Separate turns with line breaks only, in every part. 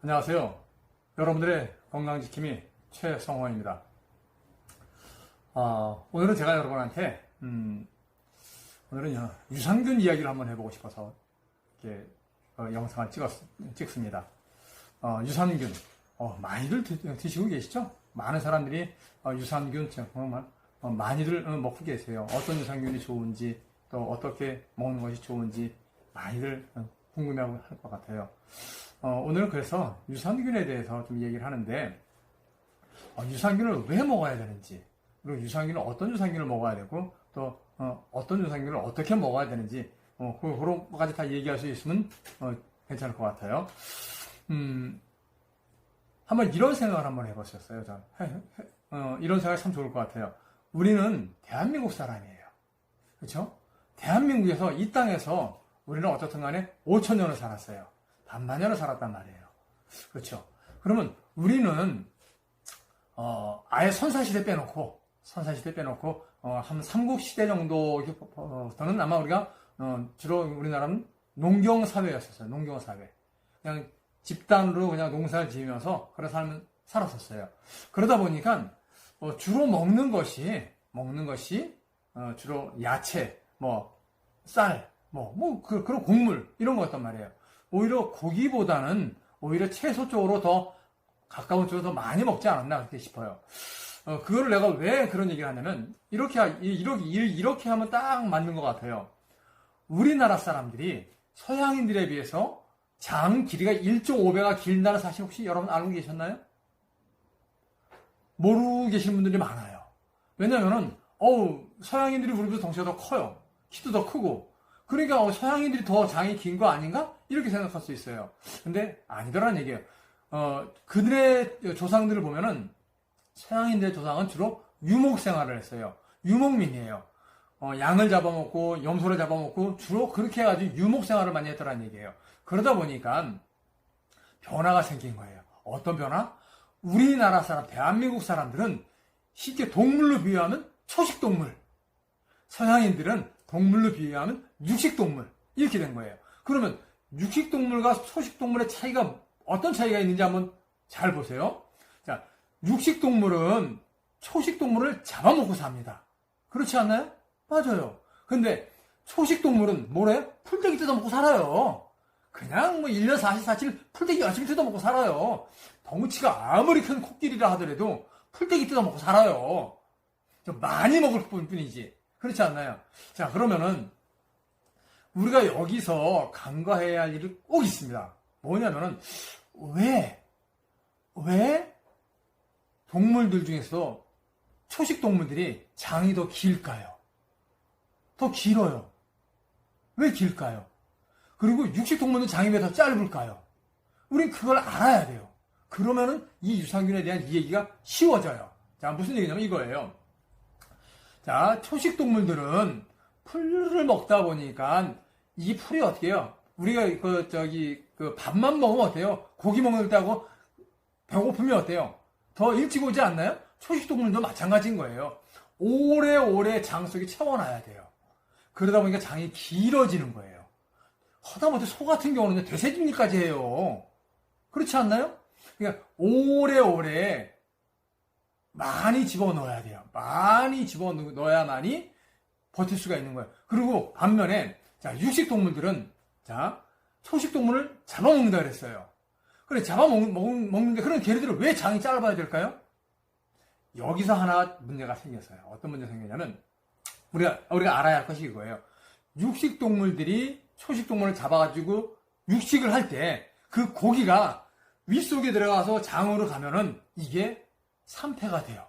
안녕하세요. 여러분들의 건강지킴이 최성호입니다. 오늘은 제가 여러분한테 오늘은 유산균 이야기를 한번 해보고 싶어서 이렇게 영상을 찍습니다. 유산균 많이들 드시고 계시죠? 많은 사람들이 유산균 정말 많이들 먹고 계세요. 어떤 유산균이 좋은지 또 어떻게 먹는 것이 좋은지 많이들 궁금해하고 할 것 같아요. 오늘은 그래서 유산균에 대해서 좀 얘기를 하는데 유산균을 왜 먹어야 되는지, 그리고 유산균은 어떤 유산균을 먹어야 되고 또 어떤 유산균을 어떻게 먹어야 되는지 그런 것까지 다 얘기할 수 있으면 괜찮을 것 같아요. 한번 이런 생각을 한번 해보셨어요. 이런 생각이 참 좋을 것 같아요. 우리는 대한민국 사람이에요. 그렇죠? 대한민국에서 이 땅에서 우리는 어떻든 간에 5,000년을 살았어요. 반만년을 살았단 말이에요. 그렇죠? 그러면 우리는 아예 선사시대 빼놓고 한 삼국시대 정도부터는 아마 우리가 주로 우리나라는 농경사회였었어요. 농경사회. 그냥 집단으로 그냥 농사를 지으면서 그런 삶을 살았었어요. 그러다 보니까 주로 먹는 것이 주로 야채, 쌀, 그런 곡물 이런 거였단 말이에요. 오히려 고기보다는 오히려 채소 쪽으로 더 가까운 쪽으로 더 많이 먹지 않았나 그렇게 싶어요. 그거를 내가 왜 그런 얘기를 하냐면 이렇게 하면 딱 맞는 것 같아요. 우리나라 사람들이 서양인들에 비해서 장 길이가 1.5배가 길다는 사실 혹시 여러분 알고 계셨나요? 모르고 계신 분들이 많아요. 왜냐면은 서양인들이 우리보다 덩치가 더 커요. 키도 더 크고. 그러니까 서양인들이 더 장이 긴 거 아닌가? 이렇게 생각할 수 있어요. 근데 아니더라는 얘기예요. 그들의 조상들을 보면은 서양인들의 조상은 주로 유목 생활을 했어요. 유목민이에요. 양을 잡아먹고 염소를 잡아먹고 주로 그렇게 해가지고 유목 생활을 많이 했더라는 얘기예요. 그러다 보니까 변화가 생긴 거예요. 어떤 변화? 우리나라 사람, 대한민국 사람들은 쉽게 동물로 비유하면 초식동물. 서양인들은 동물로 비유하면 육식동물. 이렇게 된 거예요. 그러면 육식동물과 초식동물의 차이가 어떤 차이가 있는지 한번 잘 보세요. 자, 육식동물은 초식동물을 잡아먹고 삽니다. 그렇지 않나요? 맞아요. 근데 초식동물은 뭐래요? 풀떼기 뜯어먹고 살아요. 그냥 1년 44칠 풀떼기 열심히 뜯어먹고 살아요. 덩치가 아무리 큰 코끼리라 하더라도 풀떼기 뜯어먹고 살아요. 좀 많이 먹을 뿐이지. 그렇지 않나요? 자, 그러면은 우리가 여기서 간과해야 할 일이 꼭 있습니다. 뭐냐면은 왜 동물들 중에서도 초식 동물들이 장이 더 길까요? 더 길어요. 왜 길까요? 그리고 육식 동물은 장이 왜 더 짧을까요? 우린 그걸 알아야 돼요. 그러면은 이 유산균에 대한 이 얘기가 쉬워져요. 자, 무슨 얘기냐면 이거예요. 자, 초식 동물들은 풀을 먹다 보니까 이 풀이 어떻게 해요? 우리가 밥만 먹으면 어때요? 고기 먹는 때하고 배고프면 어때요? 더 일찍 오지 않나요? 초식 동물도 마찬가지인 거예요. 오래오래 장 속에 채워놔야 돼요. 그러다 보니까 장이 길어지는 거예요. 하다못해 소 같은 경우는 되새김질까지 해요. 그렇지 않나요? 그러니까 오래오래 많이 집어넣어야 돼요. 많이 집어넣어야만이 버틸 수가 있는 거예요. 그리고 반면에 육식 동물들은 초식 동물을 잡아먹는다 그랬어요. 그래, 잡아먹는데 그럼 걔네들은 왜 장이 짧아야 될까요? 여기서 하나 문제가 생겼어요. 어떤 문제가 생겼냐면 우리가 알아야 할 것이 이거예요. 육식 동물들이 초식 동물을 잡아가지고 육식을 할 때 그 고기가 윗속에 들어가서 장으로 가면은 이게 산패가 돼요.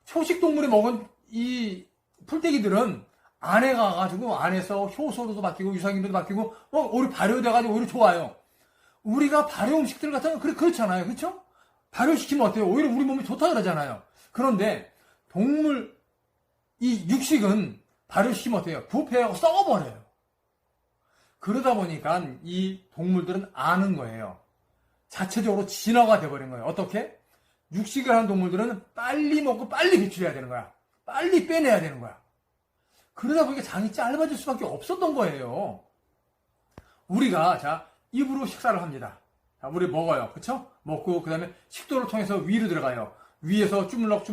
초식 동물이 먹은 이 풀떼기들은 안에 가가지고 안에서 효소로도 바뀌고 유산균도 바뀌고 오히려 발효돼가지고 오히려 좋아요. 우리가 발효 음식들 같은 거 그렇잖아요. 그렇죠? 발효시키면 어때요? 오히려 우리 몸이 좋다 그러잖아요. 그런데 이 육식은 발효시키면 어때요? 부패하고 썩어버려요. 그러다 보니까 이 동물들은 아는 거예요. 자체적으로 진화가 돼버린 거예요. 어떻게? 육식을 하는 동물들은 빨리 먹고 빨리 배출해야 되는 거야. 빨리 빼내야 되는 거야. 그러다 보니까 장이 짧아질 수밖에 없었던 거예요. 우리가 입으로 식사를 합니다. 자, 우리 먹어요. 그쵸? 먹고, 그 다음에 식도를 통해서 위로 들어가요. 위에서 주물럭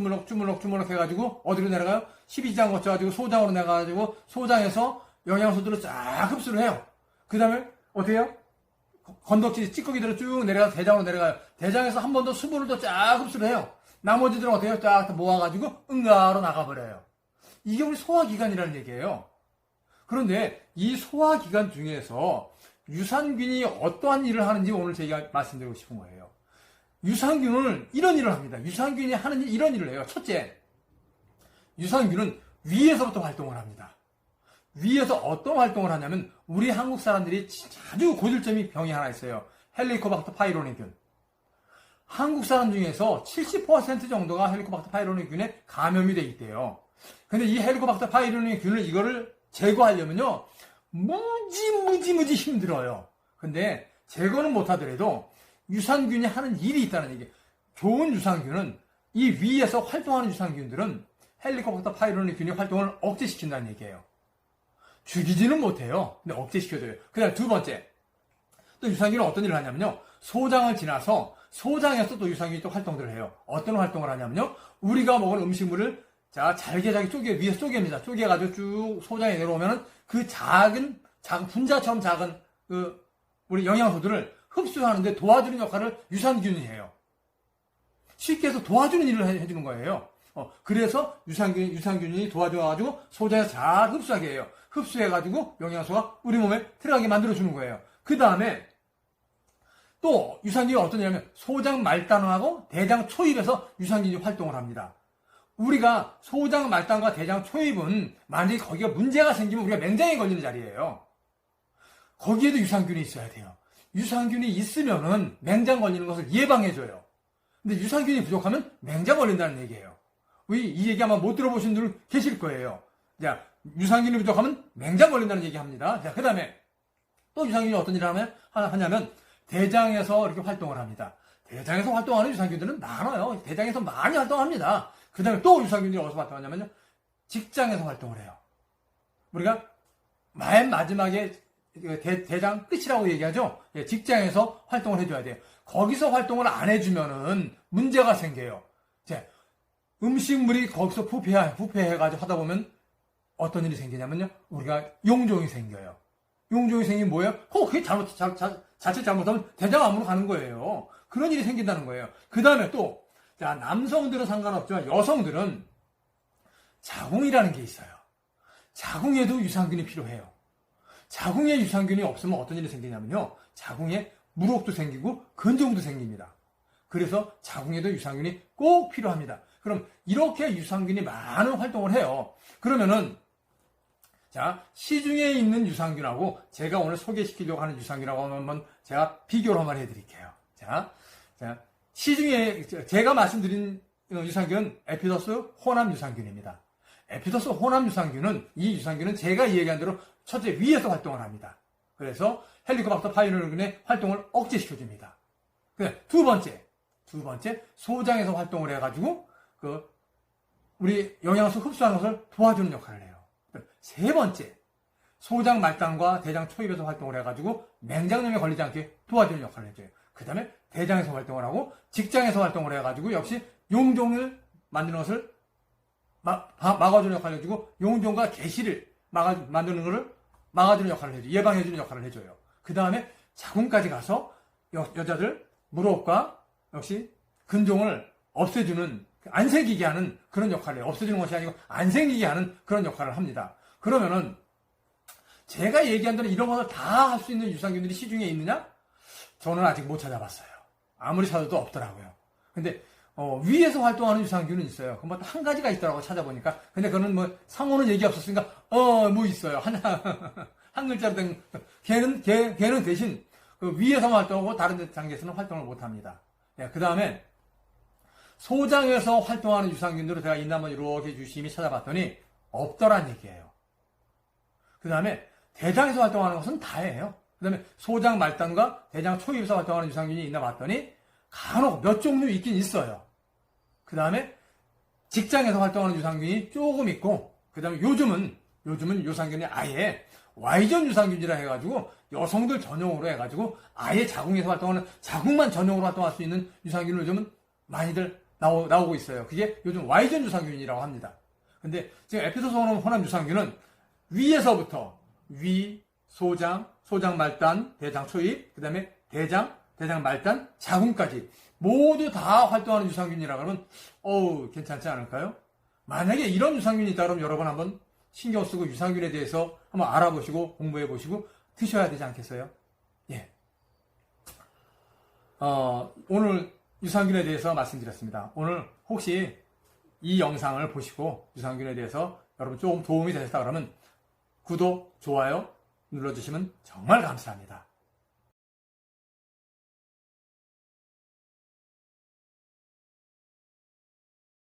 해가지고, 어디로 내려가요? 12장 거쳐가지고, 소장으로 내려가가지고, 소장에서 영양소들을 쫙 흡수를 해요. 그 다음에, 어떻게 해요? 건덕지, 찌꺼기들을 쭉 내려가서 대장으로 내려가요. 대장에서 한 번 더 수분을 더 쫙 흡수를 해요. 나머지들은 어떻게 해요? 쫙 모아가지고, 응가로 나가버려요. 이게 우리 소화기관이라는 얘기예요. 그런데 이 소화기관 중에서 유산균이 어떠한 일을 하는지 오늘 제가 말씀드리고 싶은 거예요. 유산균은 이런 일을 합니다. 유산균이 하는 일, 이런 일을 해요. 첫째, 유산균은 위에서부터 활동을 합니다. 위에서 어떤 활동을 하냐면 우리 한국 사람들이 아주 고질점이 병이 하나 있어요. 헬리코박터 파이로니균. 한국 사람 중에서 70% 정도가 헬리코박터 파이로니균에 감염이 돼 있대요. 근데 이 헬리코박터 파이로니균을 이거를 제거하려면요, 무지 힘들어요. 근데 제거는 못하더라도 유산균이 하는 일이 있다는 얘기. 좋은 유산균은 이 위에서 활동하는 유산균들은 헬리코박터 파이로니균이 활동을 억제시킨다는 얘기예요. 죽이지는 못해요. 근데 억제시켜줘요. 그 다음 두 번째, 또 유산균은 어떤 일을 하냐면요, 소장을 지나서 소장에서 또 유산균이 또 활동들을 해요. 어떤 활동을 하냐면요, 우리가 먹은 음식물을 자, 잘게 위에서 쪼개입니다. 쪼개가지고 쭉 소장에 내려오면은 그 작은 분자처럼 작은 우리 영양소들을 흡수하는데 도와주는 역할을 유산균이 해요. 쉽게 해서 도와주는 일을 해주는 거예요. 그래서 유산균이 도와줘가지고 소장에서 잘 흡수하게 해요. 흡수해가지고 영양소가 우리 몸에 들어가게 만들어주는 거예요. 그 다음에 또 유산균이 어떤 일이냐면 소장 말단하고 대장 초입에서 유산균이 활동을 합니다. 우리가 소장 말단과 대장 초입은 만약에 거기가 문제가 생기면 우리가 맹장에 걸리는 자리예요. 거기에도 유산균이 있어야 돼요. 유산균이 있으면은 맹장 걸리는 것을 예방해줘요. 근데 유산균이 부족하면 맹장 걸린다는 얘기예요. 이 얘기 아마 못 들어보신 분들 계실 거예요. 자, 유산균이 부족하면 맹장 걸린다는 얘기 합니다. 자, 그 다음에 또 유산균이 어떤 일을 하냐면 대장에서 이렇게 활동을 합니다. 대장에서 활동하는 유산균들은 많아요. 대장에서 많이 활동합니다. 그 다음에 또 유산균이 어디서 활동하냐면요, 직장에서 활동을 해요. 우리가 맨 마지막에 대장 끝이라고 얘기하죠. 직장에서 활동을 해줘야 돼요. 거기서 활동을 안 해주면은 문제가 생겨요. 자, 음식물이 거기서 부패해가지고 하다 보면 어떤 일이 생기냐면요, 우리가 용종이 생겨요. 용종이 생기면 뭐예요? 그게 자칫 잘못하면 대장 암으로 가는 거예요. 그런 일이 생긴다는 거예요. 그 다음에 또, 자, 남성들은 상관없지만 여성들은 자궁이라는 게 있어요. 자궁에도 유산균이 필요해요. 자궁에 유산균이 없으면 어떤 일이 생기냐면요, 자궁에 물혹도 생기고 근종도 생깁니다. 그래서 자궁에도 유산균이 꼭 필요합니다. 그럼 이렇게 유산균이 많은 활동을 해요. 그러면은 자, 시중에 있는 유산균하고 제가 오늘 소개시키려고 하는 유산균하고 한번 제가 비교를 한번 해드릴게요. 자, 시중에 제가 말씀드린 유산균은 에피더스 호남 유산균입니다. 에피더스 호남 유산균은 이 유산균은 제가 얘기한 대로 첫째 위에서 활동을 합니다. 그래서 헬리코박터 파이로니균의 활동을 억제시켜줍니다. 두 번째 소장에서 활동을 해가지고 우리 영양소 흡수하는 것을 도와주는 역할을 해요. 세 번째, 소장 말단과 대장 초입에서 활동을 해가지고 맹장염에 걸리지 않게 도와주는 역할을 해줘요. 그 다음에 대장에서 활동을 하고 직장에서 활동을 해가지고 역시 용종을 만드는 것을 막아주는 역할을 해주고 용종과 개시를 만드는 것을 막아주는 역할을 해줘요. 예방해주는 역할을 해줘요. 그 다음에 자궁까지 가서 여자들 물혹과 역시 근종을 없애주는, 안 생기게 하는 그런 역할을 해요. 없애주는 것이 아니고 안 생기게 하는 그런 역할을 합니다. 그러면은 제가 얘기한 대로 이런 것을 다 할 수 있는 유산균들이 시중에 있느냐? 저는 아직 못 찾아봤어요. 아무리 찾아도 없더라고요. 근데 위에서 활동하는 유산균은 있어요. 그럼 한 가지가 있더라고 찾아보니까. 근데 그거는 뭐 상호는 얘기 없었으니까 뭐 있어요. 한 글자로 된 걔는 대신 그 위에서만 활동하고 다른 장기에서는 활동을 못 합니다. 그 다음에 소장에서 활동하는 유산균들을 제가 한번 이렇게 유심히 찾아봤더니 없더란 얘기예요. 그 다음에 대장에서 활동하는 것은 다예요. 그 다음에 소장 말단과 대장 초입에서 활동하는 유산균이 있나 봤더니 간혹 몇 종류 있긴 있어요. 그 다음에 직장에서 활동하는 유산균이 조금 있고, 그 다음에 요즘은 유산균이 아예 Y전 유산균이라 해가지고 여성들 전용으로 해가지고 아예 자궁에서 활동하는 자궁만 전용으로 활동할 수 있는 유산균을 요즘은 많이들 나오고 있어요. 그게 요즘 Y전 유산균이라고 합니다. 근데 지금 에피소소홈 혼합 유산균은 위에서부터 위, 소장, 소장 말단, 대장 초입, 그 다음에 대장, 대장 말단, 자궁까지 모두 다 활동하는 유산균이라 그러면 괜찮지 않을까요? 만약에 이런 유산균이 있다 그러면 여러분 한번 신경 쓰고 유산균에 대해서 한번 알아보시고 공부해 보시고 드셔야 되지 않겠어요? 예. 오늘 유산균에 대해서 말씀드렸습니다. 오늘 혹시 이 영상을 보시고 유산균에 대해서 여러분 조금 도움이 되셨다 그러면 구독, 좋아요 눌러주시면 정말 감사합니다.